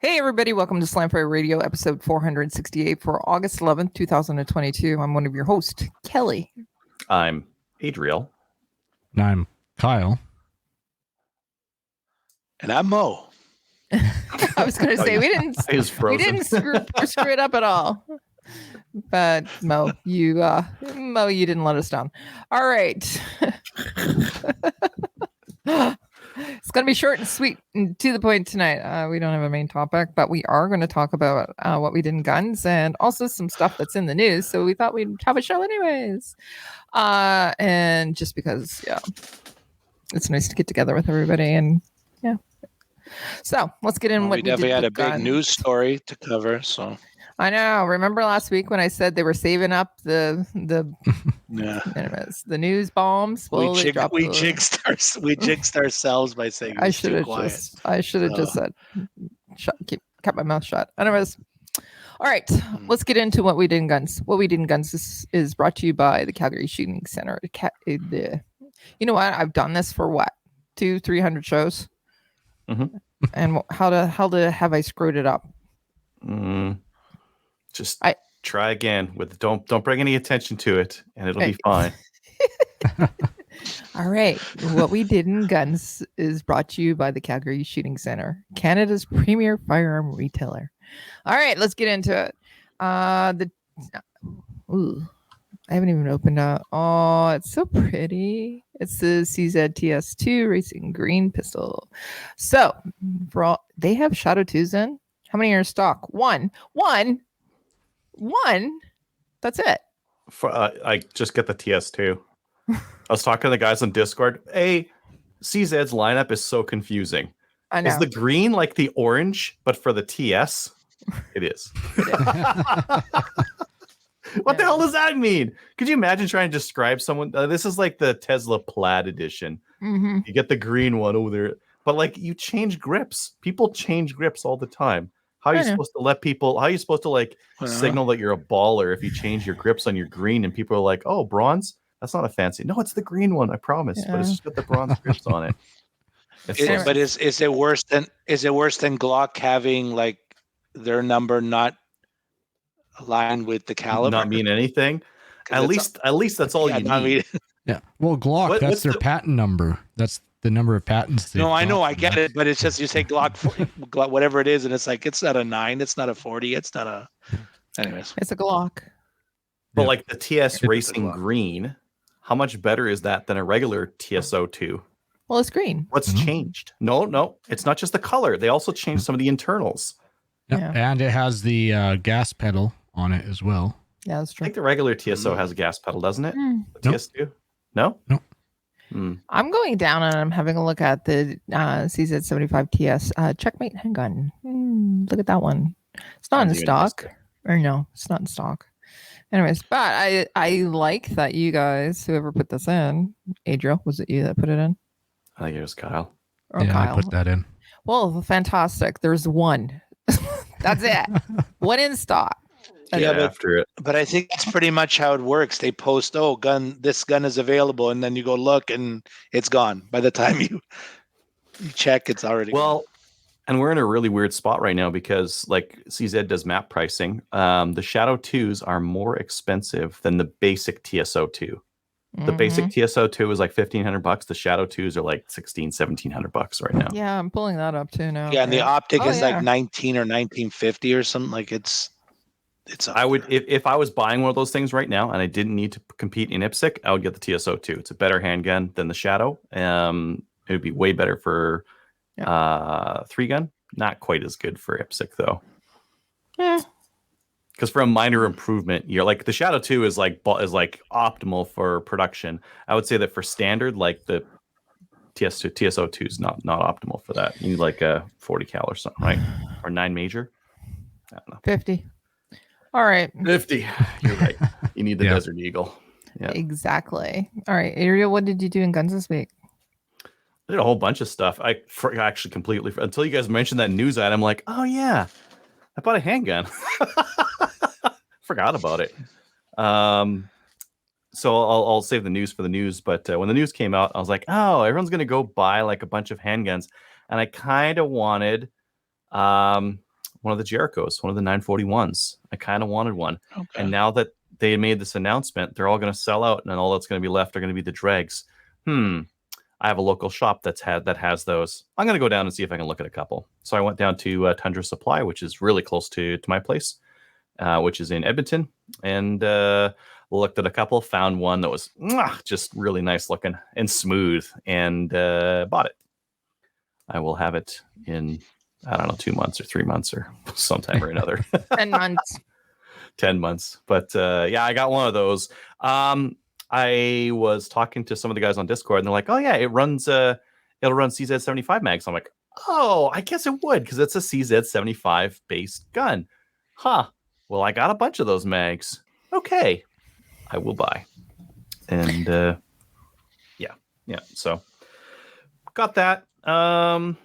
Hey, everybody. Welcome to Slamfire Radio, episode 468 for August 11th, 2022. I'm one of your hosts, Kelly. I'm Adriel. And I'm Kyle. And I'm Mo. I was going to say, we didn't screw it up at all. But Mo, you didn't let us down. All right. It's going to be short and sweet and to the point tonight. We don't have a main topic, but we are going to talk about what we did in guns and also some stuff that's in the news. So we thought we'd have a show anyways. And just because, it's nice to get together with everybody. And so let's get in. We definitely had a big news story to cover. So I know. Remember last week when I said they were saving up the news bombs? Well, we jinxed ourselves by saying I should have just said kept my mouth shut. Anyways, all right, let's get into what we did in guns. What we did in guns is brought to you by the Calgary Shooting Center. You know what? I've done this for 200-300 shows, and how have I screwed it up? Just try again with don't bring any attention to it, and it'll be fine. All right. What we did in guns is brought to you by the Calgary Shooting Center, Canada's premier firearm retailer. All right, let's get into it. I haven't even opened up. Oh, it's so pretty. It's the CZ-TS2 Racing Green Pistol. So, they have Shadow 2s in. How many are in stock? One. That's it. I just get the TS2. I was talking to the guys on Discord. CZ's lineup is so confusing. I know. Is the green like the orange, but for the TS? It is. What the hell does that mean? Could you imagine trying to describe someone? This is like the Tesla Plaid edition. Mm-hmm. You get the green one over there, but like you change grips. People change grips all the time. How are you supposed to let people? How are you supposed to signal that you're a baller if you change your grips on your green and people are like, "Oh, bronze? That's not a fancy." No, it's the green one. I promise, but it's just got the bronze grips on it. But is it worse than Glock having like their number not aligned with the caliber? Not mean anything. At least that's all you need. Yeah. Well, Glock, that's their patent number. That's the number of patents. No, I know, I get it, but it's just you say Glock, whatever it is, and it's like it's not a 9, it's not a 40, it's not a. Anyways, it's a Glock. But like the TS Racing Green, how much better is that than a regular TSO2? Well, it's green. What's changed? No, it's not just the color. They also changed some of the internals. Yeah. And it has the gas pedal on it as well. Yeah, that's true. I think the regular TSO has a gas pedal, doesn't it? The TS2? No? I'm going down and I'm having a look at the CZ75TS Checkmate Handgun. Look at that one. It's not in stock. Or no, it's not in stock. Anyways, but I like that you guys, whoever put this in, Adriel, was it you that put it in? I think it was Kyle. Or Kyle. I put that in. Well, fantastic. There's one. That's it. One in stock. After it. But I think it's pretty much how it works. They post, this gun is available, and then you go look and it's gone. By the time you check, it's already gone. And we're in a really weird spot right now because like CZ does map pricing. The Shadow 2s are more expensive than the basic TSO2. The basic TSO2 is like $1,500. The Shadow 2s are like $1,700 right now. Yeah, I'm pulling that up too now. Yeah, and the optic is like 19 or 1950 or something. Like it's I would if I was buying one of those things right now and I didn't need to compete in IPSC, I would get the TSO2. It's a better handgun than the Shadow. It would be way better for 3-gun. Not quite as good for IPSC though. Yeah. Because for a minor improvement, you're like the Shadow 2 is like optimal for production. I would say that for standard, like the TSO2 is not optimal for that. You need like a 40 cal or something, right? Or 9 major. I don't know. 50. All right. 50. You're right. You need the Desert Eagle. Yeah. Exactly. All right, Ariel, what did you do in guns this week? I did a whole bunch of stuff. I actually completely until you guys mentioned that news item. I'm like, oh yeah, I bought a handgun. Forgot about it. So I'll save the news for the news. But when the news came out, I was like, oh, everyone's gonna go buy like a bunch of handguns, and I kind of wanted one of the Jerichos, one of the 941s. I kind of wanted one. Okay. And now that they made this announcement, they're all going to sell out, and then all that's going to be left are going to be the dregs. I have a local shop that has those. I'm going to go down and see if I can look at a couple. So I went down to Tundra Supply, which is really close to my place, which is in Edmonton, and looked at a couple, found one that was just really nice looking and smooth, and bought it. I will have it in, I don't know, 2 months or 3 months or sometime or another. 10 months. 10 months. But yeah, I got one of those. I was talking to some of the guys on Discord, and they're like, "Oh yeah, it'll run CZ75 mags." I'm like, "Oh, I guess it would, because it's a CZ75 based gun." Huh. Well, I got a bunch of those mags. Okay, I will buy. And yeah. So got that. And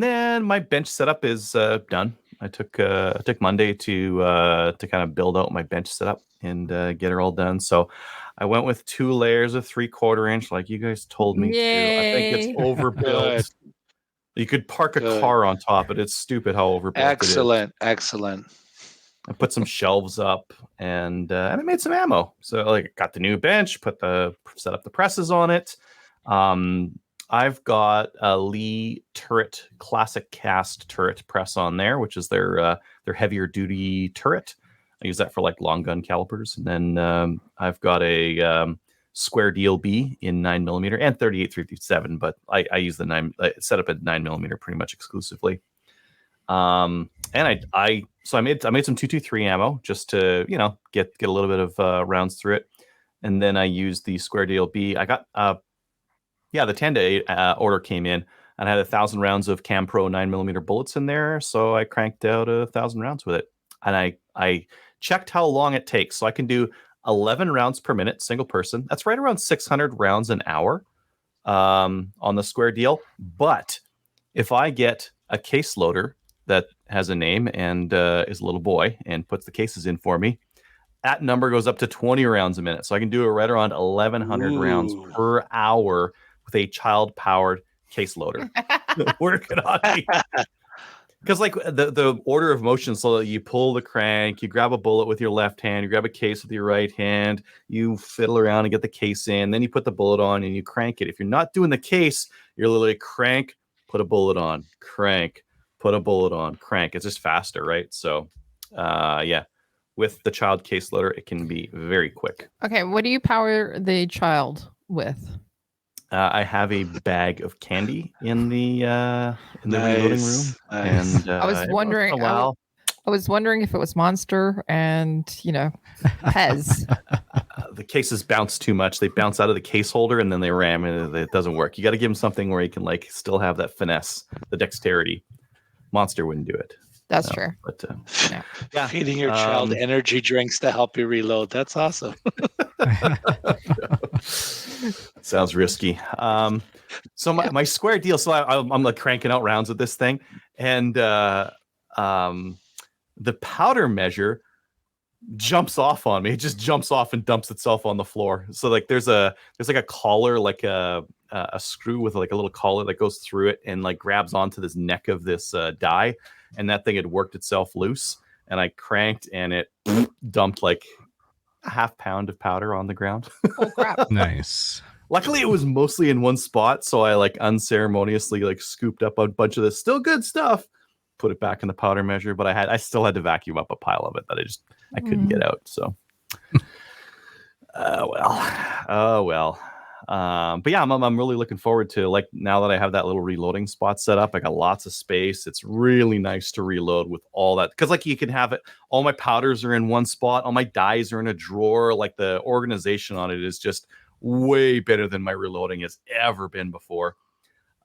then my bench setup is done. I took Monday to kind of build out my bench setup and get it all done. So I went with 2 layers of 3/4 inch, like you guys told me to. I think it's overbuilt. You could park a car on top, but it's stupid how overbuilt it is. Excellent. I put some shelves up, and I made some ammo. So like, got the new bench, set up the presses on it. I've got a Lee turret, classic cast turret press on there, which is their heavier duty turret. I use that for like long gun calibers. And then I've got a square DLB in 9mm and 38-357, but I use the set up at 9mm pretty much exclusively. And I made some 223 ammo just to get a little bit of rounds through it. And then I used the square DLB. I got the Tanda order came in, and I had 1,000 rounds of Cam Pro 9mm bullets in there, so I cranked out 1,000 rounds with it. And I checked how long it takes, so I can do 11 rounds per minute, single person. That's right around 600 rounds an hour on the square deal. But if I get a case loader that has a name and is a little boy and puts the cases in for me, that number goes up to 20 rounds a minute. So I can do it right around 1,100 rounds per hour with a child-powered case loader. Working on me. Because like the order of motion, so that you pull the crank, you grab a bullet with your left hand, you grab a case with your right hand, you fiddle around and get the case in, then you put the bullet on and you crank it. If you're not doing the case, you're literally crank, put a bullet on, crank, put a bullet on, crank. It's just faster, right? So yeah, with the child case loader, it can be very quick. Okay, what do you power the child with? I have a bag of candy in the reloading room, and I was wondering. I was wondering if it was Monster and Pez. The cases bounce too much. They bounce out of the case holder and then they ram, and it doesn't work. You got to give them something where you can like still have that finesse, the dexterity. Monster wouldn't do it. That's true. But yeah, feeding your child energy drinks to help you reload. That's awesome. Sounds risky. So my square deal. So I'm like cranking out rounds with this thing, and the powder measure jumps off on me. It just jumps off and dumps itself on the floor. So like there's like a collar, like a screw with like a little collar that goes through it and like grabs onto this neck of this die, and that thing had worked itself loose. And I cranked, and it dumped like a half pound of powder on the ground. Oh crap! Nice. Luckily, it was mostly in one spot, so I like unceremoniously like scooped up a bunch of this still good stuff, put it back in the powder measure. But I still had to vacuum up a pile of it that I couldn't get out. So, oh well. But yeah, I'm really looking forward to, like, now that I have that little reloading spot set up. I got lots of space. It's really nice to reload with all that, because like you can have it. All my powders are in one spot. All my dies are in a drawer. Like the organization on it is just way better than my reloading has ever been before.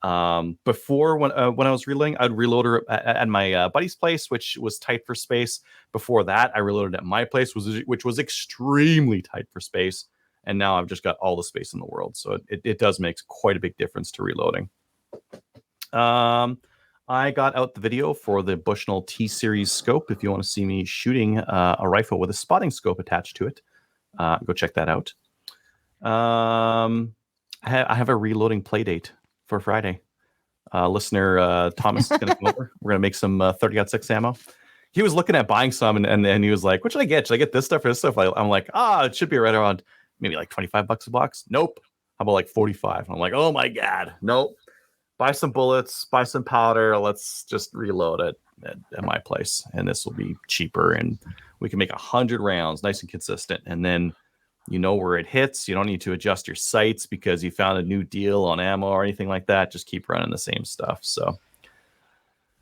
Before when I was reloading, I'd reload at my buddy's place, which was tight for space. Before that, I reloaded at my place, which was extremely tight for space. And now I've just got all the space in the world. So it does make quite a big difference to reloading. I got out the video for the Bushnell T-Series scope. If you want to see me shooting a rifle with a spotting scope attached to it, go check that out. I have a reloading play date for Friday. Listener Thomas is going to come over. We're going to make some 30-06 ammo. he was looking at buying some, and he was like, "What should I get? Should I get this stuff or this stuff?" I'm like, it should be right around maybe like $25 a box. Nope. How about like 45? I'm like, oh my god, nope. Buy some bullets, buy some powder. Let's just reload it at my place, and this will be cheaper, and we can make 100 rounds, nice and consistent, and then you know where it hits. You don't need to adjust your sights because you found a new deal on ammo or anything like that. Just keep running the same stuff. So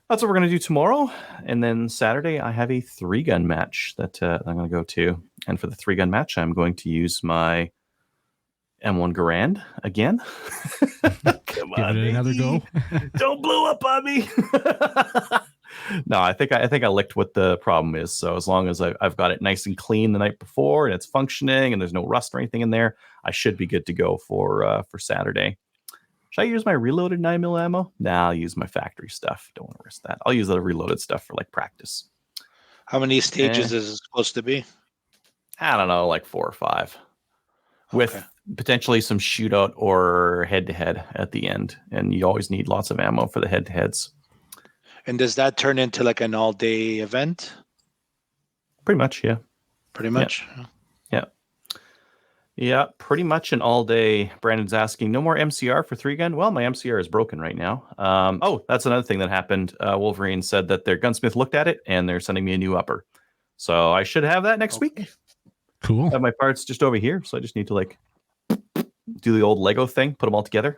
that's what we're going to do tomorrow. And then Saturday, I have a 3-gun match that I'm going to go to. And for the 3-gun match, I'm going to use my M1 Garand again. Come on, Give it another go. Don't blow up on me. No, I think I licked what the problem is. So as long as I've got it nice and clean the night before and it's functioning and there's no rust or anything in there, I should be good to go for Saturday. Should I use my reloaded 9mm ammo? Nah, I'll use my factory stuff. Don't want to risk that. I'll use the reloaded stuff for like practice. How many stages is it supposed to be? I don't know, like 4 or 5. With potentially some shootout or head-to-head at the end. And you always need lots of ammo for the head-to-heads. And does that turn into like an all-day event? Pretty much, yeah. Pretty much? Yeah. Yeah, pretty much an all-day. Brandon's asking, no more MCR for 3-gun? Well, my MCR is broken right now. That's another thing that happened. Wolverine said that their gunsmith looked at it, and they're sending me a new upper. So I should have that next week. Cool. I have my parts just over here, so I just need to like do the old Lego thing, put them all together.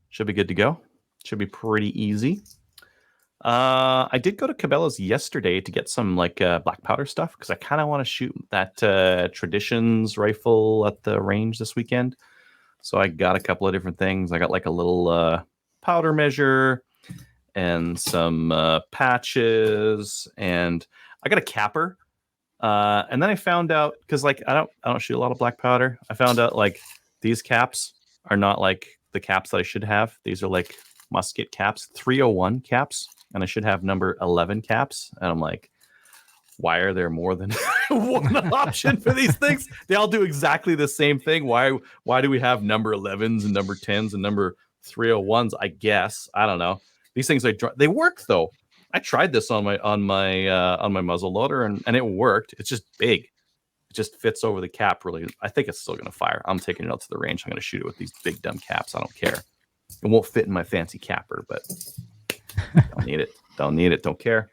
Should be good to go. Should be pretty easy. I did go to Cabela's yesterday to get some like black powder stuff because I kind of want to shoot that Traditions rifle at the range this weekend. So I got a couple of different things. I got like a little powder measure and some patches, and I got a capper. And then I found out, because like I don't shoot a lot of black powder. I found out like these caps are not like the caps that I should have. These are like musket caps, 301 caps, and I should have number 11 caps. And I'm like, why are there more than one option for these things? They all do exactly the same thing. Why do we have number 11s and number 10s and number 301s? I guess I don't know. These things they work though. I tried this on my muzzle loader and it worked. It's just big. It just fits over the cap really. I think it's still going to fire. I'm taking it out to the range. I'm going to shoot it with these big dumb caps. I don't care. It won't fit in my fancy capper, but don't need it. Don't need it. Don't care.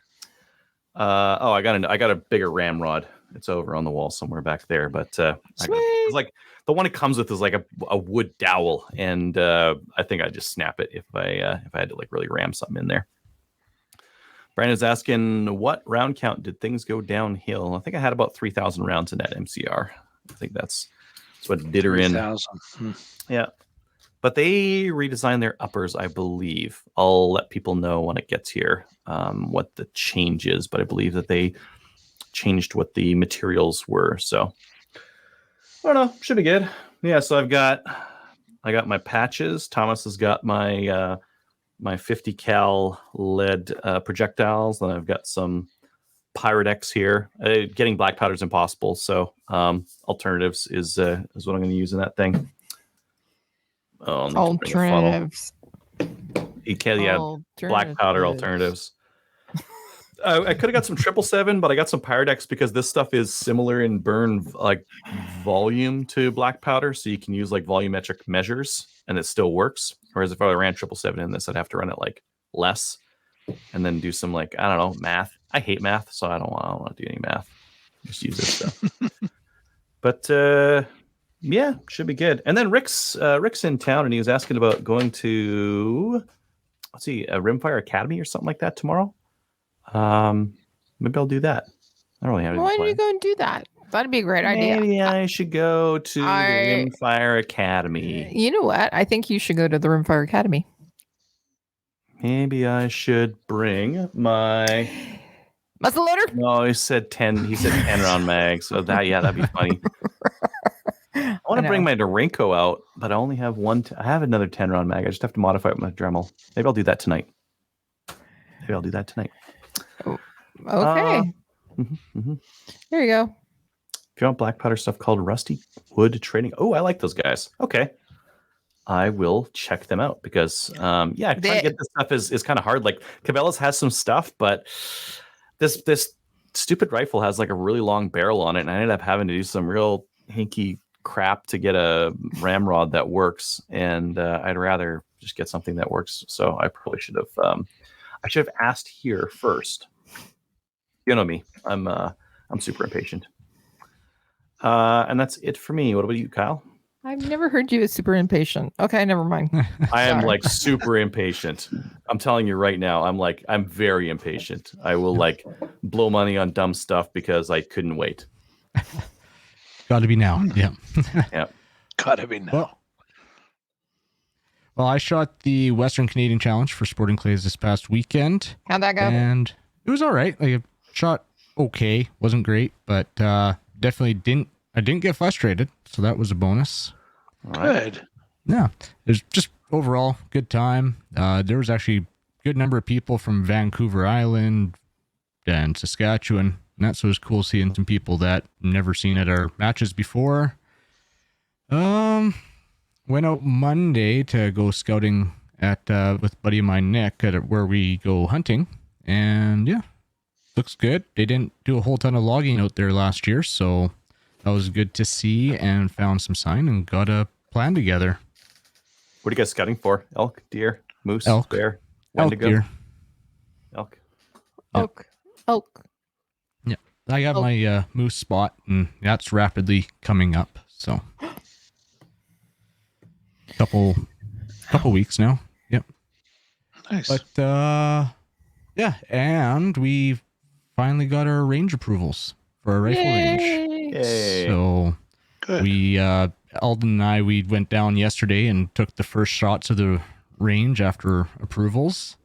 I got a bigger ramrod. It's over on the wall somewhere back there. But it's like the one it comes with is like a wood dowel, and I think I just snap it if I had to like really ram something in there. Brandon's asking, what round count did things go downhill? I think I had about 3,000 rounds in that MCR. I think that's what did her in. Yeah. But they redesigned their uppers, I believe. I'll let people know when it gets here what the change is, but I believe that they changed what the materials were. So I don't know. Should be good. Yeah, so I got my patches. Thomas has got my 50 cal lead projectiles. Then I've got some Pyrodex here. Getting black powder is impossible, so alternatives is what I'm going to use in that thing. Alternatives. Black powder alternatives. I could have got some 777, but I got some Pyrodex because this stuff is similar in burn like volume to black powder, so you can use like volumetric measures and it still works. Whereas if I ran 777 in this, I'd have to run it like less and then do some like, I don't know, math. I hate math, so I don't want to do any math. Just use this stuff. But yeah, should be good. And then Rick's in town, and he was asking about going to a Rimfire Academy or something like that tomorrow. Maybe I'll do that. I don't really have anything. Why don't you go and do that? That'd be a great idea. Maybe I should go to the Rimfire Academy. You know what? I think you should go to the Rimfire Academy. Maybe I should bring my muzzle loader. No, he said 10. He said 10 round mag. So that'd be funny. I want to bring my Dorinko out, but I only have one. I have another 10 round mag. I just have to modify it with my Dremel. Maybe I'll do that tonight. Okay. There you go. If you want black powder stuff called Rusty Wood Trading. Oh, I like those guys. Okay. I will check them out because trying to get this stuff is kind of hard. Like Cabela's has some stuff, but this stupid rifle has like a really long barrel on it, and I ended up having to do some real hinky crap to get a ramrod that works, and I'd rather just get something that works. So I probably should have asked here first. You know me, I'm super impatient. And that's it for me. What about you, Kyle? I've never heard you as super impatient. Okay, never mind. I am like super impatient. I'm telling you right now, I'm very impatient. I will like blow money on dumb stuff because I couldn't wait. Got to be now. Yeah. Yeah. Gotta be now. Well, I shot the Western Canadian Challenge for Sporting Clays this past weekend. How'd that go? And it was all right. Like, I shot okay. Wasn't great, but definitely I didn't get frustrated, so that was a bonus. Good. Yeah, it was just overall good time. There was actually a good number of people from Vancouver Island and Saskatchewan, and that's so it was cool seeing some people that never seen at our matches before. Went out Monday to go scouting at with a buddy of mine, Nick, at where we go hunting, and yeah, looks good. They didn't do a whole ton of logging out there last year, so that was good to see, and found some sign and got a plan together. What are you guys scouting for? Elk, deer, moose, elk, bear, Wendigo? Deer. Elk. Elk. Yeah, I got my moose spot, and that's rapidly coming up. So, couple weeks now. Yep. Nice. But yeah, and we finally got our range approvals for our rifle range. Yay. So Good. we Alden and I, we went down yesterday and took the first shots of the range after approvals,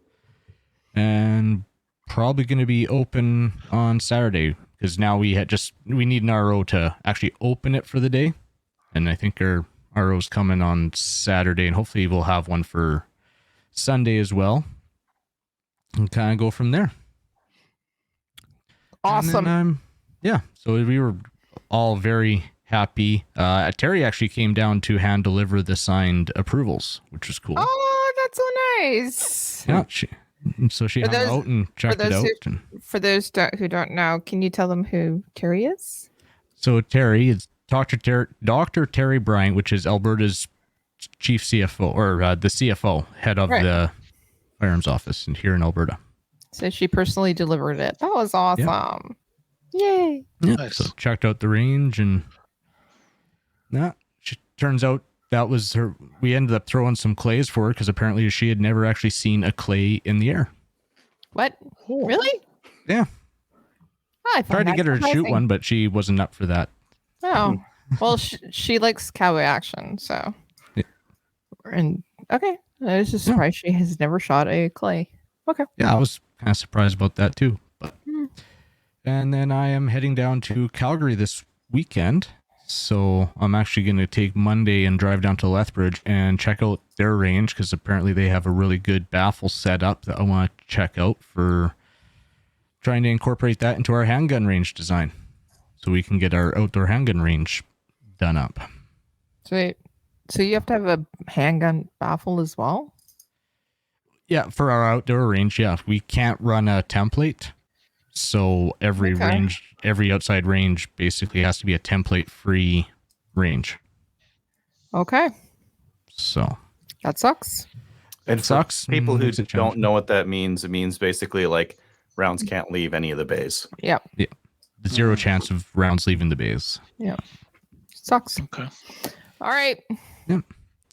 and probably going to be open on Saturday because now we need an RO to actually open it for the day, and I think our RO's coming on Saturday, and hopefully we'll have one for Sunday as well, and kind of go from there. Awesome. Yeah, so we were all very happy. Terry actually came down to hand deliver the signed approvals, which was cool. Oh, that's so nice. Yeah, she hung out and checked it out. For those who don't know, can you tell them who Terry is? So Terry is Dr. Terry Bryant, which is Alberta's chief CFO, or the CFO, head of the firearms office here in Alberta. So she personally delivered it. That was awesome. Yay. Yeah. Nice. So checked out the range, and turns out that was her. We ended up throwing some clays for her because apparently she had never actually seen a clay in the air. What? Really? Yeah. I tried to get her to shoot one, but she wasn't up for that. Oh, well, she likes cowboy action, so. Yeah. And okay, I was just surprised she has never shot a clay. Okay. Yeah, I was kind of surprised about that too. But and then I am heading down to Calgary this weekend, so I'm actually going to take Monday and drive down to Lethbridge and check out their range because apparently they have a really good baffle set up that I want to check out for trying to incorporate that into our handgun range design, so we can get our outdoor handgun range done up. Sweet. So you have to have a handgun baffle as well? Yeah, for our outdoor range, yeah. We can't run a template. So every outside range basically has to be a template-free range. Okay. So that sucks. And sucks. People who don't know what that means, it means basically like rounds can't leave any of the bays. Yeah. Yeah. Zero chance of rounds leaving the bays. Yeah. Sucks. Okay. All right. Yep.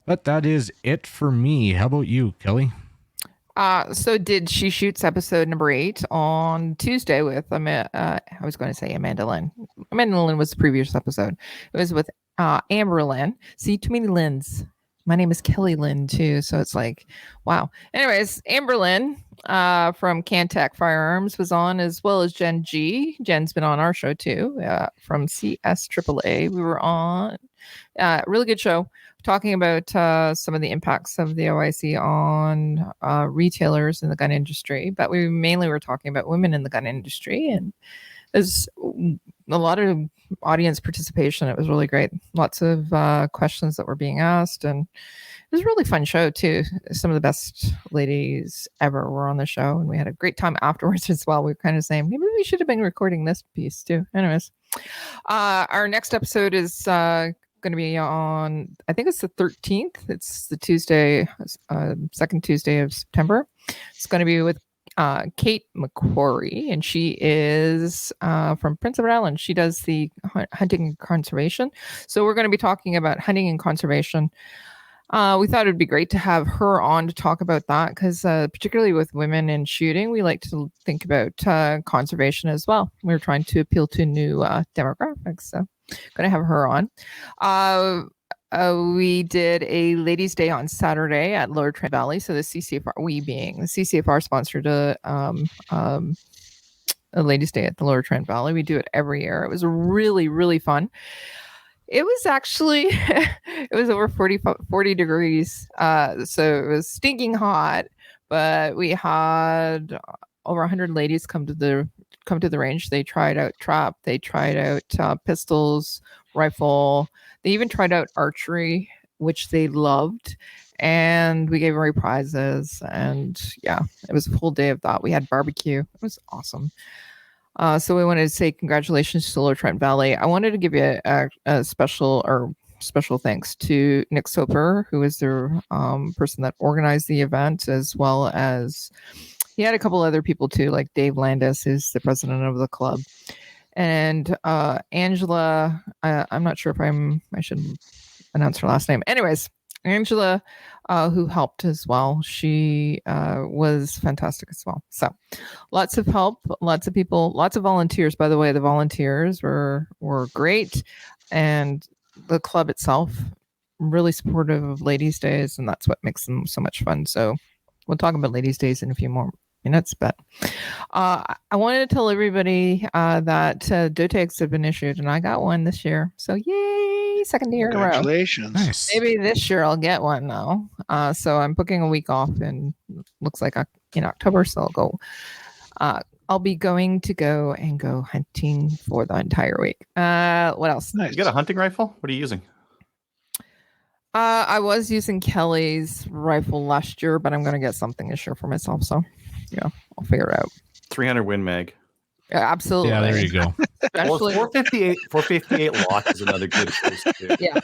But that is it for me. How about you, Kelly? So did She Shoots episode number 8 on Tuesday with I was going to say Amanda Lynn. Amanda Lynn was the previous episode. It was with Amber Lynn. See, too many Lynns. My name is Kelly Lynn too, so it's like, wow. Anyways, Amber Lynn from Cantech Firearms was on, as well as Jen G. Jen's been on our show too, from CS AAA. We were on. Really good show, talking about some of the impacts of the OIC on retailers in the gun industry. But we mainly were talking about women in the gun industry, and as a lot of audience participation. It was really great. Lots of questions that were being asked, and it was a really fun show too. Some of the best ladies ever were on the show, and we had a great time afterwards as well. We were kind of saying maybe we should have been recording this piece too. Anyways, our next episode is going to be on, I think it's the 13th. It's the Tuesday, second Tuesday of September. It's going to be with Kate McQuarrie, and she is from Prince Edward Island. She does the hunting and conservation. So we're going to be talking about hunting and conservation. We thought it would be great to have her on to talk about that because particularly with women in shooting, we like to think about conservation as well. We're trying to appeal to new demographics. So going to have her on. We did a ladies' day on Saturday at Lower Trent Valley. So the CCFR, we being the CCFR, sponsored a ladies' day at the Lower Trent Valley. We do it every year. It was really, really fun. It was actually, it was over 40 degrees. So it was stinking hot, but we had over 100 ladies come to the range. They tried out trap. They tried out pistols, rifle. They even tried out archery, which they loved. And we gave away prizes. And yeah, it was a full day of that. We had barbecue. It was awesome. So we wanted to say congratulations to Lower Trent Valley. I wanted to give you a special thanks to Nick Soper, who is the person that organized the event, as well as he had a couple other people too, like Dave Landis, who's the president of the club, and Angela. I'm not sure if I should announce her last name. Anyways, Angela, who helped as well. She was fantastic as well. So lots of help, lots of people, lots of volunteers. By the way, the volunteers were great. And the club itself, really supportive of Ladies' Days. And that's what makes them so much fun. So we'll talk about Ladies' Days in a few more minutes. But I wanted to tell everybody that doe tags have been issued. And I got one this year. So yay, second year in a row. Congratulations. Nice. Maybe this year I'll get one though. So I'm booking a week off and looks like in October. So I'll go. I'll be going to go hunting for the entire week. What else? Nice. You got a hunting rifle? What are you using? I was using Kelly's rifle last year, but I'm going to get something this year for myself. So yeah, I'll figure it out. 300 Win Mag. Yeah, absolutely. Yeah, there you go. Well, Especially, 458 lock is another good choice too. yeah.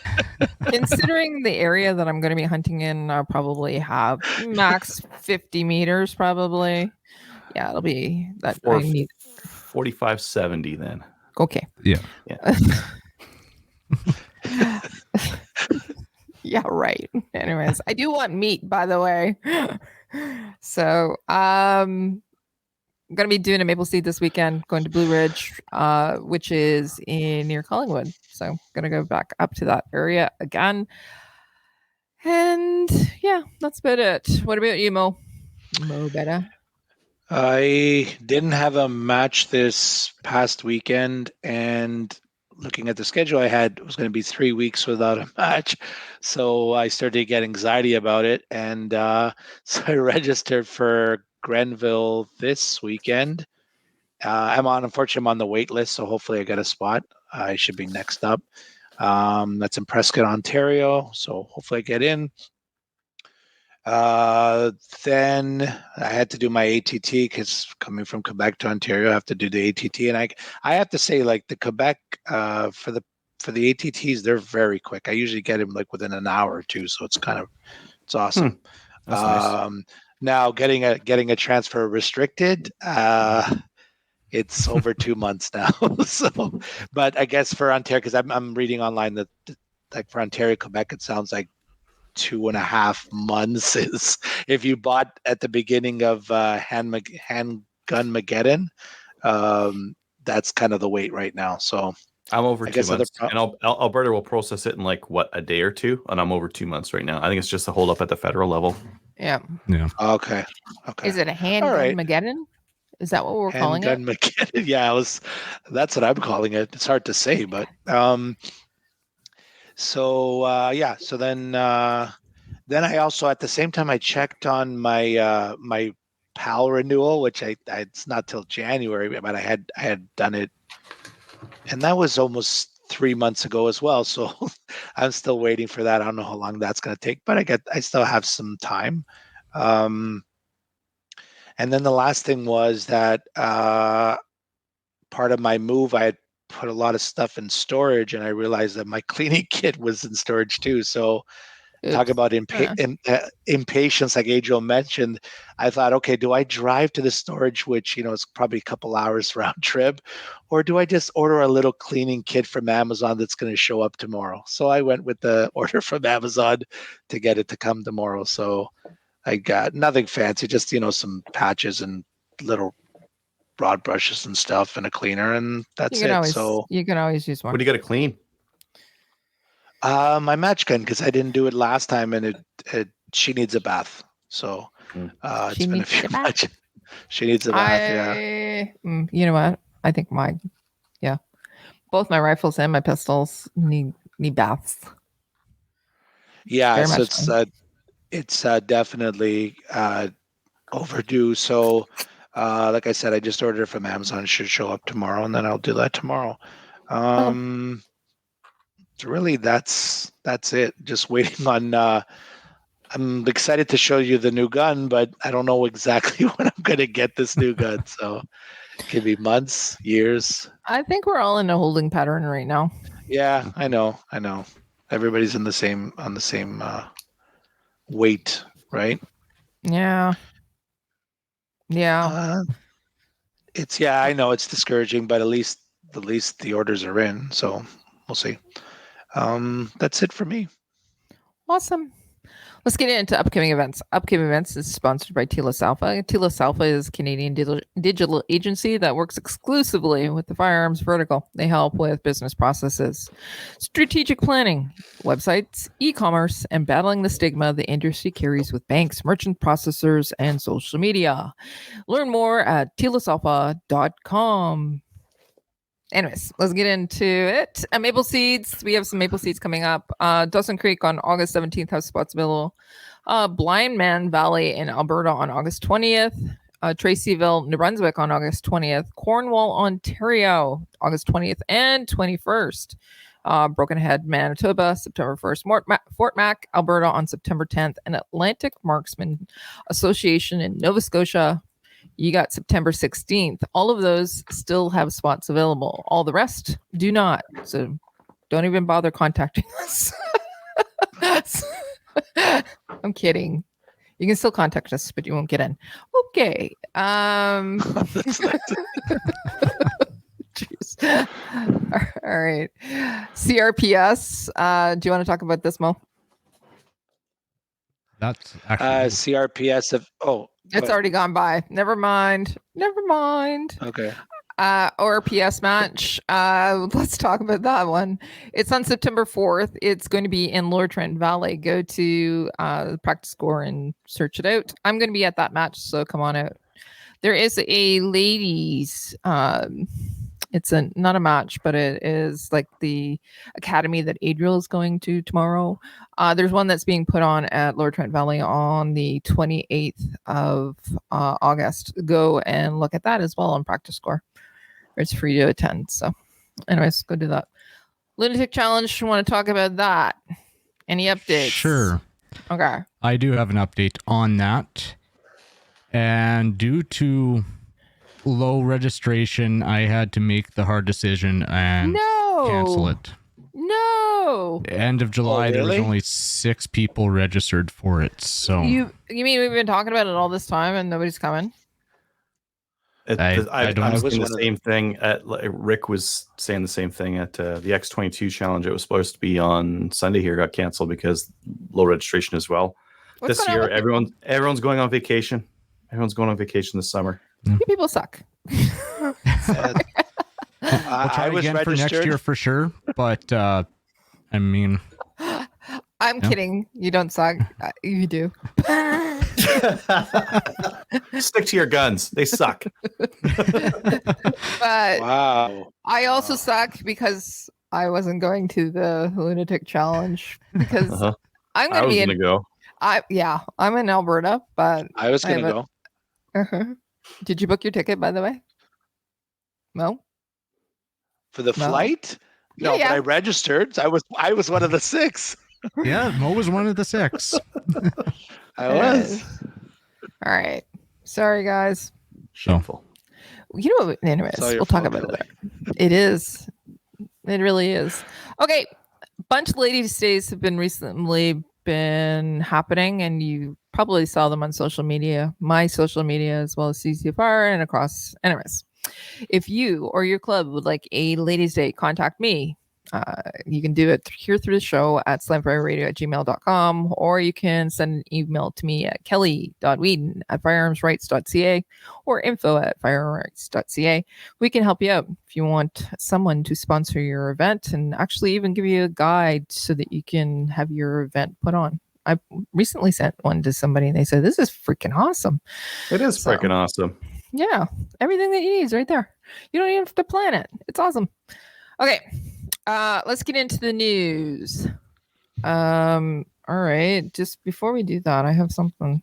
Considering the area that I'm going to be hunting in, I'll probably have max 50 meters probably. Yeah, it'll be that. I need 4570 then. Okay. Yeah. Yeah, right. Anyways, I do want meat, by the way. So I'm gonna be doing a maple seed this weekend, going to Blue Ridge, which is near Collingwood. So gonna go back up to that area again. And yeah, that's about it. What about you, Mo? Mo better. I didn't have a match this past weekend, and looking at the schedule I had, it was going to be 3 weeks without a match. So I started to get anxiety about it. And so I registered for Grenville this weekend. Unfortunately, I'm on the wait list. So hopefully I get a spot. I should be next up. That's in Prescott, Ontario. So hopefully I get in. Then I had to do my ATT because coming from Quebec to Ontario, I have to do the ATT, and I have to say, like, the Quebec for the ATTs, they're very quick. I usually get them like within an hour or two, so it's awesome. That's nice. Now getting a transfer restricted, it's over 2 months now. So, but I guess for Ontario, because I'm reading online that like for Ontario, Quebec, it sounds like 2.5 months is if you bought at the beginning of Handgun Mageddon. That's kind of the wait right now. So I'm over 2 months, and Alberta will process it in like a day or two, and I'm over 2 months right now. I think it's just a hold up at the federal level. Yeah. Okay. Is it a Handgun Mageddon? Is that what we're calling it? Handgun Mageddon. Yeah, that's what I'm calling it. It's hard to say, but So then I also at the same time I checked on my my PAL renewal, which it's not till January, but I had done it and that was almost 3 months ago as well. So I'm still waiting for that. I don't know how long that's going to take, but I still have some time. And then the last thing was that part of my move, I had put a lot of stuff in storage, and I realized that my cleaning kit was in storage too. So talk Oops. about impatience, like Adriel mentioned. I thought, okay, do I drive to the storage, which is probably a couple hours round trip, or do I just order a little cleaning kit from Amazon that's going to show up tomorrow? So I went with the order from Amazon to get it to come tomorrow. So I got nothing fancy, just some patches and little broad brushes and stuff and a cleaner, and that's it. So you can always use more. What do you got to clean? my match gun, because I didn't do it last time, and she needs a bath. So it's been a few months. She needs a bath. Yeah. You know what? I think both my rifles and my pistols need baths. Yeah. Very So much it's definitely overdue. So like I said, I just ordered it from Amazon. It should show up tomorrow, and then I'll do that tomorrow. Really, that's it. Just waiting on. I'm excited to show you the new gun, but I don't know exactly when I'm going to get this new gun. So it could be months, years. I think we're all in a holding pattern right now. Yeah, I know. Everybody's on the same weight, right? Yeah. I know it's discouraging, but at least the orders are in. So we'll see. That's it for me. Awesome. Let's get into upcoming events. Upcoming events is sponsored by Telos Alpha. Telos Alpha is a Canadian digital agency that works exclusively with the firearms vertical. They help with business processes, strategic planning, websites, e-commerce, and battling the stigma the industry carries with banks, merchant processors, and social media. Learn more at telosalpha.com. Anyways, let's get into it. Maple Seeds. We have some Maple Seeds coming up. Dawson Creek on August 17th has spots available. Blind Man Valley in Alberta on August 20th. Tracyville, New Brunswick on August 20th. Cornwall, Ontario, August 20th and 21st. Broken Head, Manitoba, September 1st. Fort Mac, Alberta on September 10th. And Atlantic Marksman Association in Nova Scotia, you got September 16th. All of those still have spots available. All the rest do not. So don't even bother contacting us. I'm kidding. You can still contact us, but you won't get in. Okay. Jeez. All right. CRPS. Do you want to talk about this, Mo? That's actually CRPS it's already gone by. Never mind. Okay. ORPS match. Let's talk about that one. It's on September 4th. It's going to be in Lower Trent Valley. Go to Practice Score and search it out. I'm going to be at that match, so come on out. There is a ladies. It's not a match, but it is like the academy that Adriel is going to tomorrow. There's one that's being put on at Lower Trent Valley on the 28th of August. Go and look at that as well on Practice Score. It's free to attend. So anyways, go do that. Lunatic Challenge, want to talk about that? Any updates? Sure. Okay. I do have an update on that. And due to low registration, I had to make the hard decision and cancel it. No. End of July, there was only 6 people registered for it. So you mean we've been talking about it all this time and nobody's coming? I don't know. The same thing. Rick was saying the same thing at the X22 challenge. It was supposed to be on Sunday here, got canceled because low registration as well. This year, everyone's going on vacation. Everyone's going on vacation this summer. You people suck. We'll try again for next year for sure. But I mean, I'm kidding. You don't suck. You do. Stick to your guns. They suck. But wow. I also suck because I wasn't going to the Lunatic Challenge because I'm going to be go. I'm in Alberta, but I was going to go. Did you book your ticket, by the way? No. For the No. flight? No, Yeah. but I registered. I was one of the 6. Yeah, Mo was one of the 6. I was. All right. Sorry, guys. Shameful. You know what? Anyways, Saw your we'll talk phone about it delay. later. It is. It really is. Okay. Bunch of ladies' days have recently been happening, and you probably saw them on social media, my social media, as well as CCFR and across. Anyways, if you or your club would like a ladies' day, contact me. You can do it here through the show at slamfireradio@gmail.com, or you can send an email to me at kelly.whedon@firearmsrights.ca or info@firearmsrights.ca. We can help you out if you want someone to sponsor your event and actually even give you a guide so that you can have your event put on. I recently sent one to somebody and they said, "This is freaking awesome." It is So- freaking awesome. Yeah, everything that you need is right there. You don't even have to plan it. It's awesome. Okay, let's get into the news. All right, just before we do that, I have something.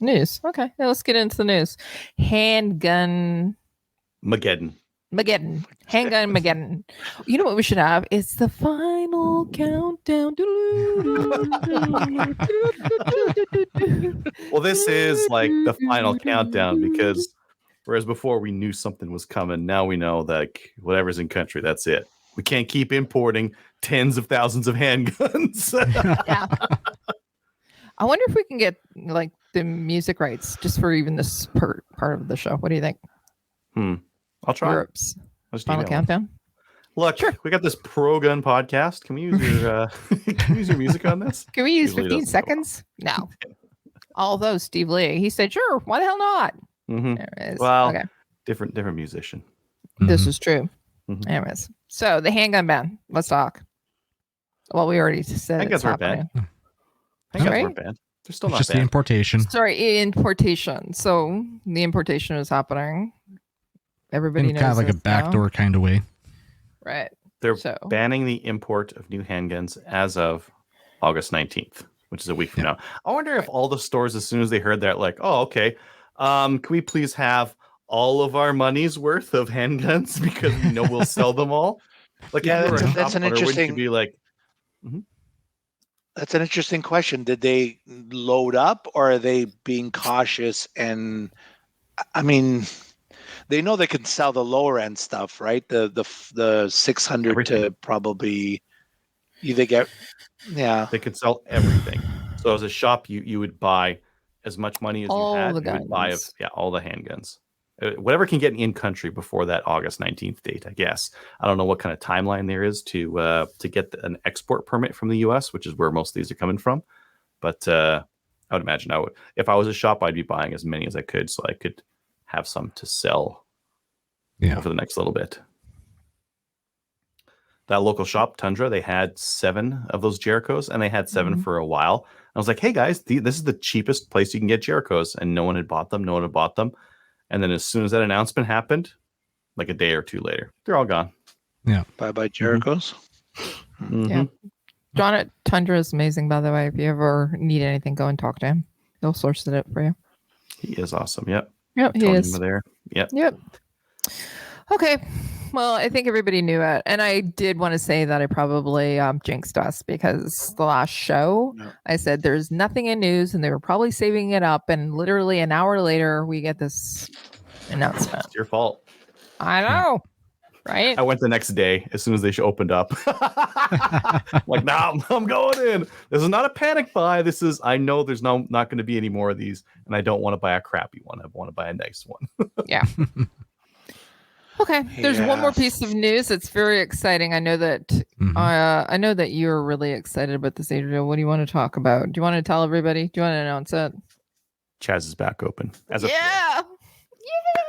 News. Okay, yeah, let's get into the news. Handgun Mageddon. Mageddon. Handgun Mageddon. You know what we should have? It's the final countdown. Well, this is like the final countdown because whereas before we knew something was coming, now we know that whatever's in country, that's it. We can't keep importing tens of thousands of handguns. Yeah. I wonder if we can get like the music rights just for even this part of the show. What do you think? I'll try. Europe's I'll just final email them. countdown. Look, Sure. we got this pro gun podcast. Can we use your can we use your music on this? Can we use Usually 15 doesn't go seconds? No. Although Steve Lee, he said, "Sure, why the hell not?" Mm-hmm. There it is. Well, Okay. different musician. This Mhm. is true. Mhm. Anyways, so the handgun ban. Let's talk. Well, we already said Handguns it's weren't banned. happening. Handguns Right? weren't banned. They're still It's not just the banned. importation. Sorry, importation. So the importation is happening. Everybody In knows kind of like a this now. backdoor kind of way. Right. They're So banning the import of new handguns as of August 19th, which is a week from now. I wonder if all the stores, as soon as they heard that, like, oh, okay, can we please have all of our money's worth of handguns because we know we'll sell them all? Like, Yeah, if you were a that's shop an owner, wouldn't you interesting- be like, That's an interesting question. Did they load up or are they being cautious? And I mean, they know they can sell the lower end stuff, right? The 600 Everything. to probably either get, yeah. they could sell everything. So as a shop, you would buy as much money as All you had. the You would buy guns. all the handguns. Whatever can get in country before that August 19th date, I guess. I don't know what kind of timeline there is to get an export permit from the US, which is where most of these are coming from. But I would imagine if I was a shop, I'd be buying as many as I could so I could have some to sell for the next little bit. That local shop, Tundra, they had 7 of those Jerichos, and they had 7 Mhm. for a while. I was like, hey guys, this is the cheapest place you can get Jerichos, and no one had bought them. And then as soon as that announcement happened, like a day or two later, they're all gone. Bye-bye Jerichos. Mhm. Yeah. John at Tundra is amazing, by the way. If you ever need anything, go and talk to him. He'll source it out for you. He is awesome. Yep. Yep, he Tony is. over there. Yep. Yep. Okay. Well, I think everybody knew it. And I did want to say that I probably jinxed us because the last show, No. I said there's nothing in news and they were probably saving it up. And literally an hour later, we get this announcement. It's your fault. I know. Right? I went the next day as soon as they opened up. Like, nah, I'm going in. This is not a panic buy. This is, I know there's not going to be any more of these, and I don't want to buy a crappy one. I want to buy a nice one. Yeah. Okay. There's one more Yes. piece of news that's very exciting. I know that Mhm. I know that you're really excited about this, Adriel. What do you want to talk about? Do you want to tell everybody? Do you want to announce it? Chaz is back open. As of Yeah.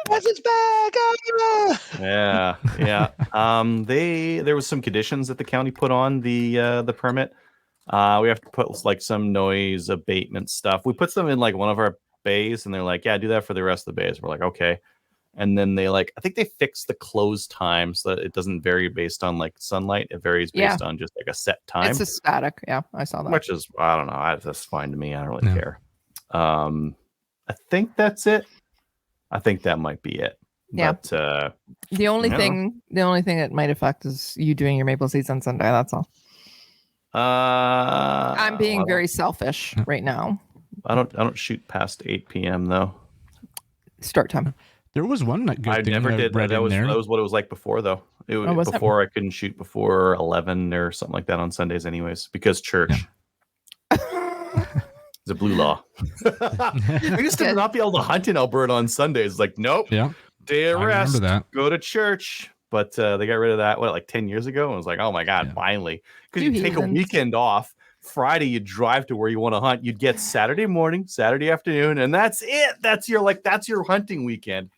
Yes, it's back. Yeah, yeah. There was some conditions that the county put on the permit. We have to put like some noise abatement stuff. We put some in like one of our bays, and they're like, "Yeah, do that for the rest of the bays." We're like, "Okay." And then I think they fixed the close time so that it doesn't vary based on like sunlight. It varies based on just like a set time, It's a static. Yeah, I saw that. which is, I don't know. That's fine to me. I don't really Yeah. care. I think that's it. I think that might be it. Yeah. But The only no. thing that might affect is you doing your maple seeds on Sunday. That's all. I'm being very selfish right now. I don't shoot past 8 p.m. though. Start time. There was one good I thing never I did. read That in was there. that was what it was like before though. Was it? Before I couldn't shoot before 11 or something like that on Sundays anyways because church. It's a blue law. We used to not be able to hunt in Alberta on Sundays. Like, nope. Yeah. Day of I rest. remember that. Go to church. But they got rid of that, like 10 years ago? And I was like, oh my God, finally. Because you take a weekend off. Friday, you drive to where you want to hunt. You'd get Saturday morning, Saturday afternoon, and that's it. That's your hunting weekend.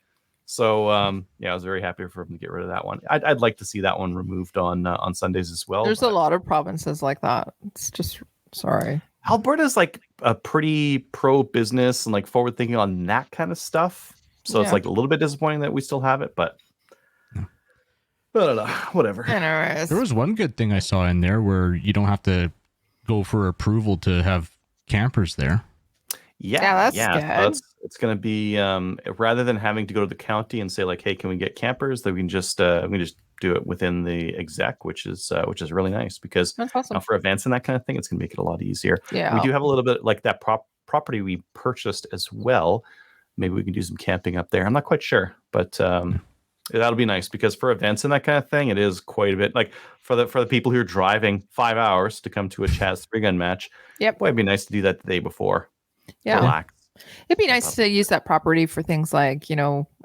So, I was very happy for them to get rid of that one. I'd like to see that one removed on Sundays as well. There's a lot of provinces like that. It's just, sorry. Alberta's like a pretty pro business and like forward thinking on that kind of stuff. So it's like a little bit disappointing that we still have it, but I don't know. Whatever. Anyways. There was one good thing I saw in there where you don't have to go for approval to have campers there. Yeah, that's good. So it's going to be rather than having to go to the county and say like, hey, can we get campers? That we can just do it within the exec, which is really nice because that's awesome. For events and that kind of thing, it's going to make it a lot easier. Yeah, we do have a little bit like that property we purchased as well. Maybe we can do some camping up there. I'm not quite sure, but that'll be nice because for events and that kind of thing, it is quite a bit. Like for the people who are driving 5 hours to come to a Chaz 3-gun match. Yep, boy, it'd be nice to do that the day before. Yeah, relax. It'd be nice to use that property for things like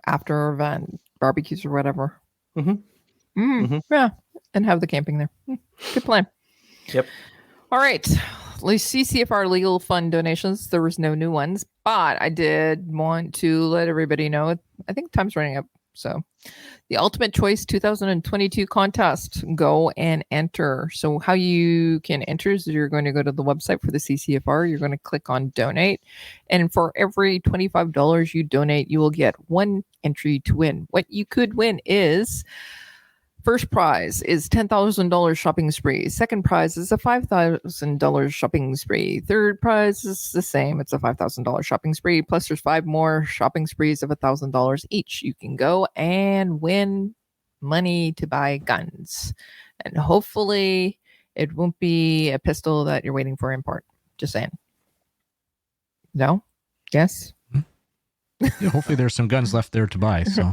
after event barbecues or whatever. Yeah, and have the camping there. Good plan. Yep. All right. CCFR Legal Fund donations. There was no new ones, but I did want to let everybody know. I think time's running up. So the Ultimate Choice 2022 contest, go and enter. So how you can enter is you're going to go to the website for the CCFR. You're going to click on donate. And for every $25 you donate, you will get one entry to win. What you could win is... first prize is $10,000 shopping spree. Second prize is a $5,000 shopping spree. Third prize is the same. It's a $5,000 shopping spree. Plus there's 5 more shopping sprees of $1,000 each. You can go and win money to buy guns. And hopefully it won't be a pistol that you're waiting for import. Just saying. No? Yes? Yeah, hopefully there's some guns left there to buy. So.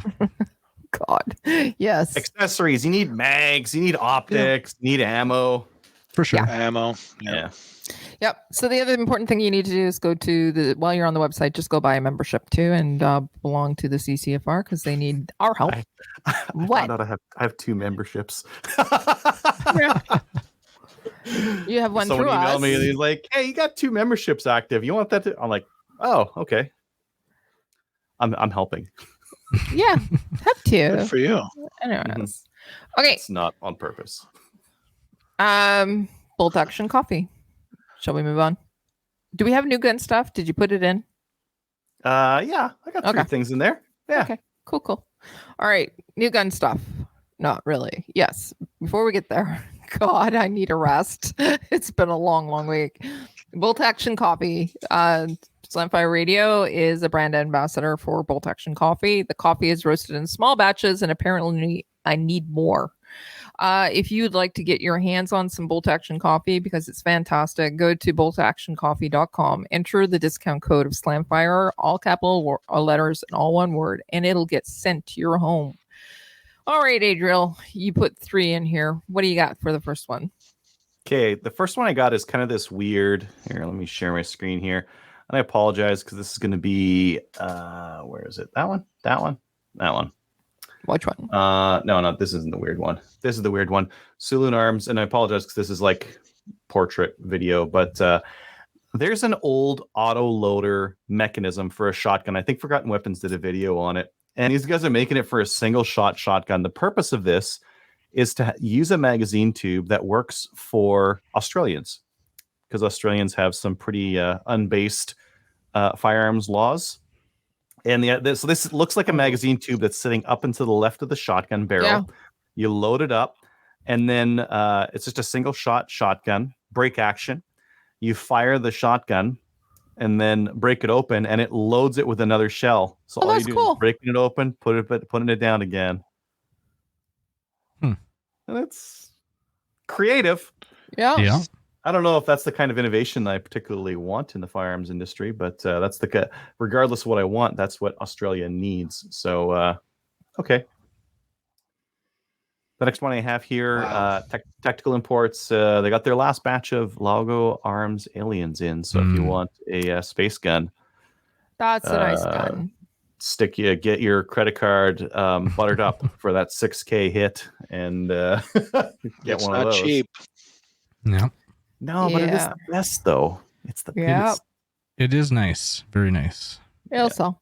God. Yes. Accessories. You need mags. You need optics. You need ammo. For sure. Yeah. Ammo. Yeah. Yep. So the other important thing you need to do is go to while you're on the website, just go buy a membership too and belong to the CCFR because they need our help. What? I have 2 memberships. You have one Someone through emailed us. me and he's like, hey, you got 2 memberships active. You want that to? I'm like, oh, okay. I'm helping. Yeah, have to. Good for you. Anyways. Okay. It's not on purpose. Bolt action coffee. Shall we move on? Do we have new gun stuff? Did you put it in? Yeah, I got 3 things in there. Yeah. Okay. Cool. All right. New gun stuff. Not really. Yes. Before we get there, God, I need a rest. It's been a long week. Bolt action coffee. Slamfire Radio is a brand ambassador for Bolt Action Coffee. The coffee is roasted in small batches, and apparently I need more. If you'd like to get your hands on some Bolt Action Coffee because it's fantastic, go to boltactioncoffee.com. Enter the discount code of Slamfire, all capital letters and all one word, and it'll get sent to your home. All right, Adriel, you put 3 in here. What do you got for the first one? Okay, the first one I got is kind of this weird. Here, let me share my screen here. And I apologize because this is going to be, where is it? That one? That one? That one. Which one? No, this isn't the weird one. This is the weird one. Saloon Arms, and I apologize because this is like portrait video, but there's an old auto loader mechanism for a shotgun. I think Forgotten Weapons did a video on it. And these guys are making it for a single shot shotgun. The purpose of this is to use a magazine tube that works for Australians, because Australians have some pretty unbased firearms laws. And so this looks like a magazine tube that's sitting up and to the left of the shotgun barrel. Yeah. You load it up, and then it's just a single shot shotgun, break action. You fire the shotgun, and then break it open, and it loads it with another shell. So all you that's do cool. is breaking it open, putting it down again. And it's creative. Yeah. I don't know if that's the kind of innovation that I particularly want in the firearms industry, but that's regardless of what I want, that's what Australia needs. So, okay. The next one I have here, Tactical Imports. They got their last batch of Lago Arms Aliens in. So if you want a space gun, that's a nice gun. Get your credit card buttered up for that 6K hit and get It's one not of those. cheap. Yeah. No, but it is the best, though. It's the biggest. It is nice. Very nice. It'll sell.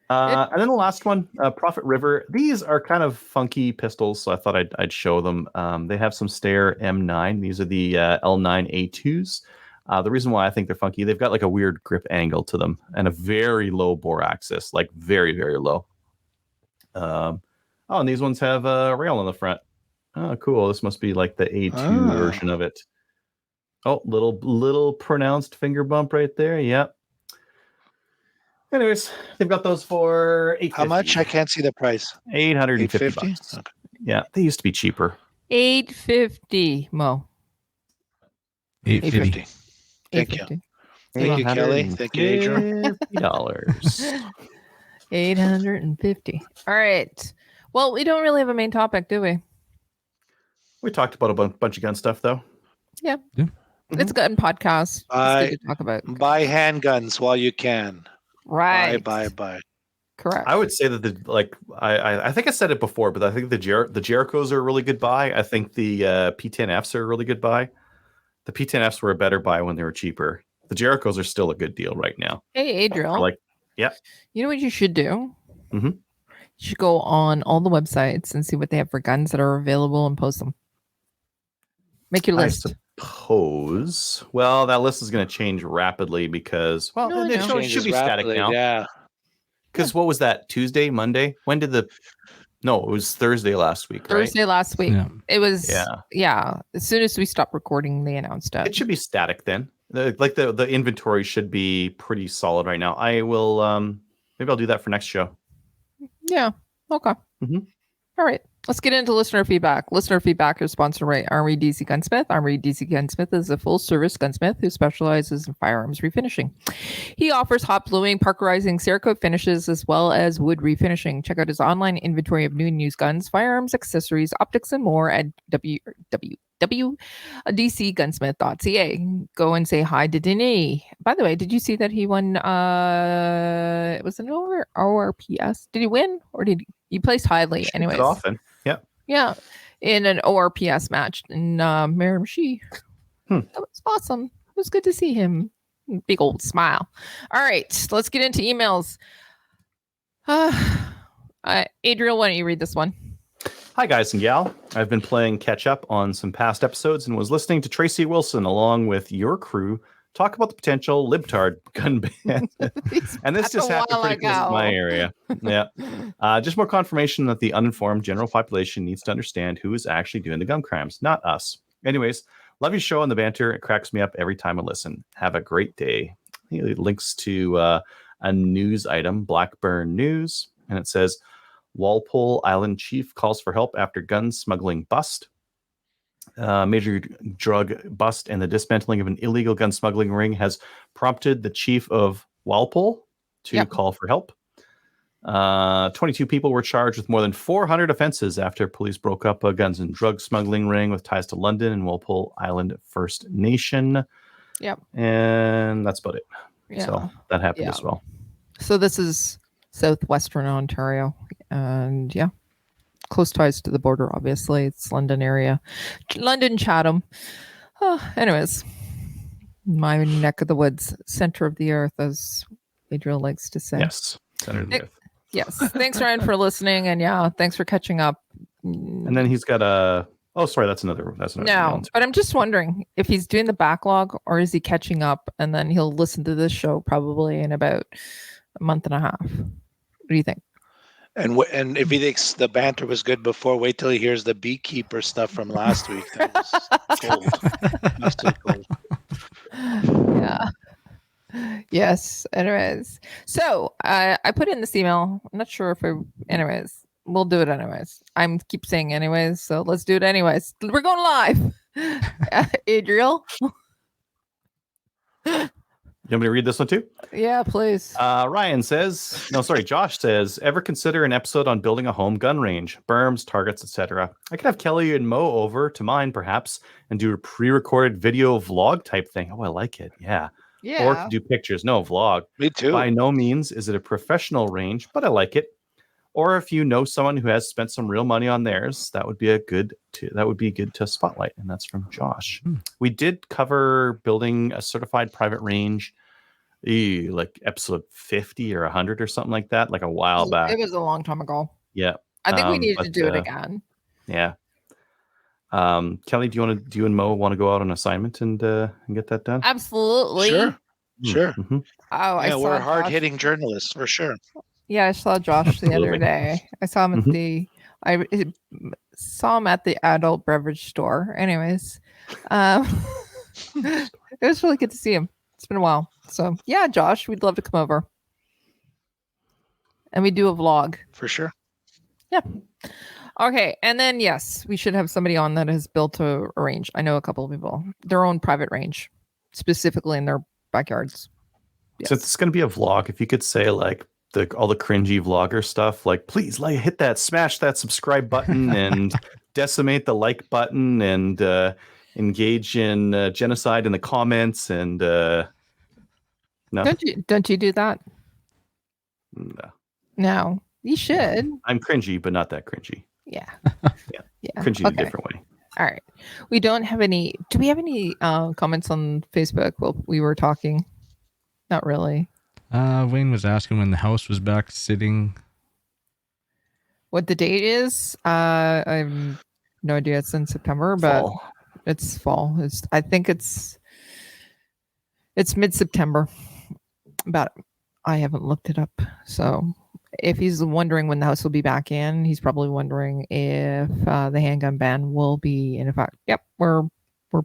And then the last one, Prophet River. These are kind of funky pistols, so I thought I'd show them. They have some Steyr M9. These are the L9A2s. The reason why I think they're funky, they've got like a weird grip angle to them and a very low bore axis, like very, very low. And these ones have a rail on the front. Oh, cool. This must be like the A2 version of it. Oh, little pronounced finger bump right there. Yep. Anyways, they've got those for $850. How much? I can't see the price. $850. Okay. Yeah, they used to be cheaper. $850, Mo. $850. Thank you. Thank you, Kelly. Thank you, Adrian. $850. 850. All right. Well, we don't really have a main topic, do we? We talked about a bunch of gun stuff, though. Yeah. It's a gun podcast. It's good to talk about. Buy handguns while you can. Right. Buy. Correct. I would say that I think I said it before, but I think the Jerichos are a really good buy. I think the P10Fs are a really good buy. The P10Fs were a better buy when they were cheaper. The Jerichos are still a good deal right now. Hey, Adriel. Yeah. You know what you should do? Mm-hmm. You should go on all the websites and see what they have for guns that are available and post them. Make your list. I suppose. Well, that list is going to change rapidly because it should be static now. Yeah. Because what was that? Tuesday, Monday? When did No, it was Thursday last week, right? Thursday last week. Yeah. It was. Yeah. As soon as we stopped recording, they announced it. It should be static then. The inventory should be pretty solid right now. I will maybe I'll do that for next show. Yeah. Okay. Mm-hmm. All right. Let's get into listener feedback. Listener feedback is sponsored by Armory DC Gunsmith. Armory DC Gunsmith is a full-service gunsmith who specializes in firearms refinishing. He offers hot bluing, parkerizing, Cerakote finishes, as well as wood refinishing. Check out his online inventory of new and used guns, firearms, accessories, optics, and more at www.dcgunsmith.ca. Go and say hi to Denis. By the way, did you see that he won? It was an ORPS. Did he win, or did he placed highly? Anyways, often. Yeah, in an ORPS match in Miramichi. That was awesome. It was good to see him. Big old smile. All right, let's get into emails. Adriel, why don't you read this one? Hi, guys and gal. I've been playing catch up on some past episodes and was listening to Tracy Wilson along with your crew talk about the potential libtard gun ban. And this just happened pretty close to my area. Yeah. Just more confirmation that the uninformed general population needs to understand who is actually doing the gun crimes, not us. Anyways, love your show and the banter. It cracks me up every time I listen. Have a great day. He links to a news item, Blackburn News, and it says, Walpole Island chief calls for help after gun smuggling bust. Major drug bust and the dismantling of an illegal gun smuggling ring has prompted the chief of Walpole to call for help. 22 people were charged with more than 400 offenses after police broke up a guns and drug smuggling ring with ties to London and Walpole Island First Nation. Yep. And that's about it. Yeah. So that happened as well. So this is southwestern Ontario. And close ties to the border, obviously. It's London area. London, Chatham. Anyways, my neck of the woods, center of the earth, as Adriel likes to say. Yes, center of the earth. Yes. Thanks, Ryan, for listening. And thanks for catching up. And then he's got a... Oh, sorry, that's another. No, but I'm just wondering if he's doing the backlog or is he catching up and then he'll listen to this show probably in about a month and a half. What do you think? And if he thinks the banter was good before, wait till he hears the beekeeper stuff from last week. That was gold. Absolute gold. Yes. Anyways, so I put in this email. I'm not sure if anyways, we'll do it anyways. I'm keep saying anyways, so let's do it anyways. We're going live. Adriel. You want me to read this one too? Yeah, please. Ryan says, no, sorry, Josh says, ever consider an episode on building a home gun range, berms, targets, etc.? I could have Kelly and Mo over to mine, perhaps, and do a pre-recorded video vlog type thing. Oh, I like it. Yeah. Yeah. Or to do pictures. No, vlog. Me too. By no means is it a professional range, but I like it. Or if you know someone who has spent some real money on theirs, that would be good to spotlight. And that's from Josh. We did cover building a certified private range, like episode 50 or 100 or something like that, like a while back. It was a long time ago. Yeah. I think we needed to do it again. Yeah. Kelly, do you and Mo want to go out on assignment and get that done? Absolutely. Sure. Mm-hmm. Oh, yeah, we're hard-hitting journalists for sure. Yeah, I saw Josh the other day. I saw him at saw him at the adult beverage store. Anyways, it was really good to see him. It's been a while. So yeah, Josh, we'd love to come over. And we do a vlog. For sure. Yeah. Okay. And then yes, we should have somebody on that has built a range. I know a couple of people, their own private range, specifically in their backyards. Yes. Since it's gonna be a vlog, if you could say like all the cringy vlogger stuff, like please smash that subscribe button and decimate the like button and engage in genocide in the comments and no. Don't you do that? No, you should. I'm cringy, but not that cringy. Yeah. Yeah. Cringy in a different way. All right. We don't have any. Do we have any comments on Facebook while we were talking? Not really. Wayne was asking when the house was back sitting. What the date is? I have no idea. It's in September, but it's fall. I think it's mid-September. But I haven't looked it up. So if he's wondering when the house will be back in, he's probably wondering if the handgun ban will be in effect. Yep, we're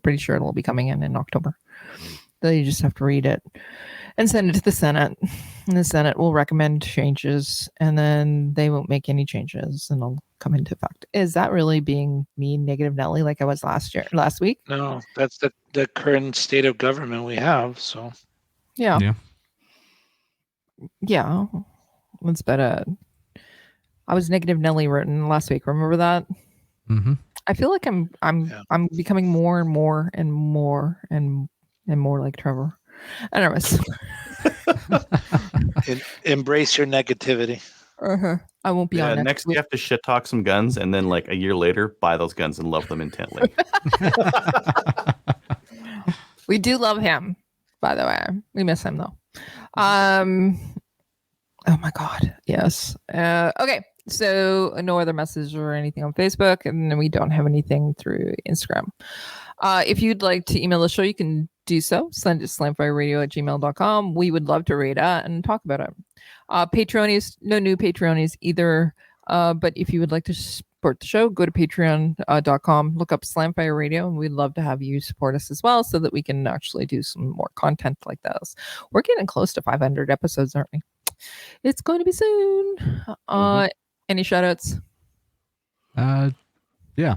pretty sure it'll be coming in October. So you just have to read it and send it to the Senate. And the Senate will recommend changes, and then they won't make any changes, and it'll come into effect. Is that really being mean, negative Nelly, like I was last week? No, that's the current state of government we have. So yeah. That's better. I was negative Nelly written last week. Remember that? Mm-hmm. I feel like I'm becoming more and more and more and more like Trevor. Anyways. Embrace your negativity. I won't be on next. You have to shit talk some guns, and then like a year later, buy those guns and love them intently. We do love him, by the way. We miss him though. Oh my God. Yes. Okay. So no other message or anything on Facebook, and then we don't have anything through Instagram. If you'd like to email the show, you can do so. Send it to slamfireradio@gmail.com. We would love to read it and talk about it. Patreonies, no new Patreonies either. But if you would like to support the show, go to patreon.com, look up Slamfire Radio, and we'd love to have you support us as well so that we can actually do some more content like this. We're getting close to 500 episodes, aren't we? It's going to be soon. Any shout outs? Yeah.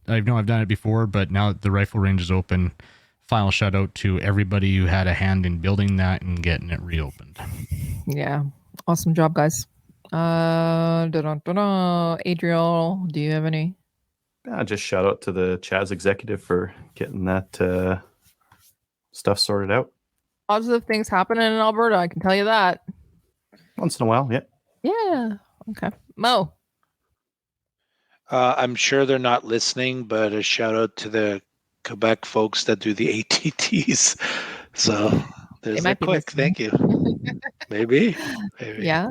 I know I've done it before, but now that the rifle range is open, final shout out to everybody who had a hand in building that and getting it reopened. Yeah. Awesome job, guys. Adriel, do you have any? Just shout out to the Chaz executive for getting that stuff sorted out. Positive things happening in Alberta, I can tell you that. Once in a while, yeah. Yeah. Okay. Mo. I'm sure they're not listening, but a shout out to the Quebec folks that do the ATTs. So there's a quick thank you. Maybe. Yeah.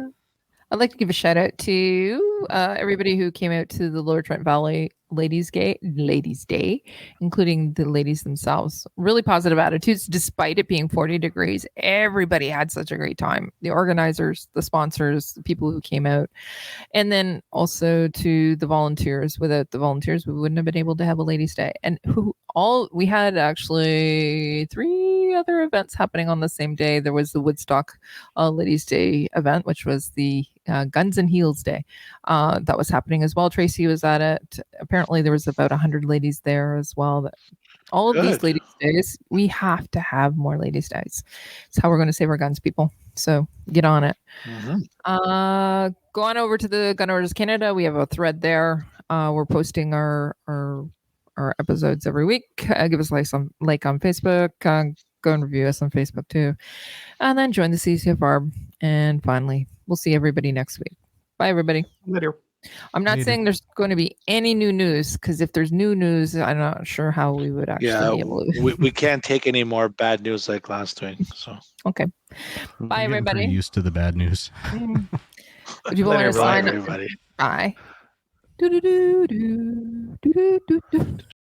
I'd like to give a shout out to everybody who came out to the Lower Trent Valley Ladies Day, including the ladies themselves. Really positive attitudes, despite it being 40 degrees. Everybody had such a great time. The organizers, the sponsors, the people who came out. And then also to the volunteers. Without the volunteers, we wouldn't have been able to have a Ladies Day. And we had actually 3 other events happening on the same day. There was the Woodstock Ladies' Day event, which was the Guns and Heels Day. That was happening as well. Tracy was at it. Apparently, there was about 100 ladies there as well. All of these Good. ladies' days, we have to have more ladies' days. It's how we're going to save our guns, people. So get on it. Go on over to the Gun Orders Canada. We have a thread there. We're posting our episodes every week. Give us a like on Facebook. Go and review us on Facebook too. And then join the CCFR. And finally, we'll see everybody next week. Bye, everybody. Later. I'm not saying there's going to be any new news, because if there's new news, I'm not sure how we would actually be able to. we can't take any more bad news like last week. So okay. Bye, everybody. Pretty used to the bad news. If you want to sign up, everybody. bye. Do do do do do do do do.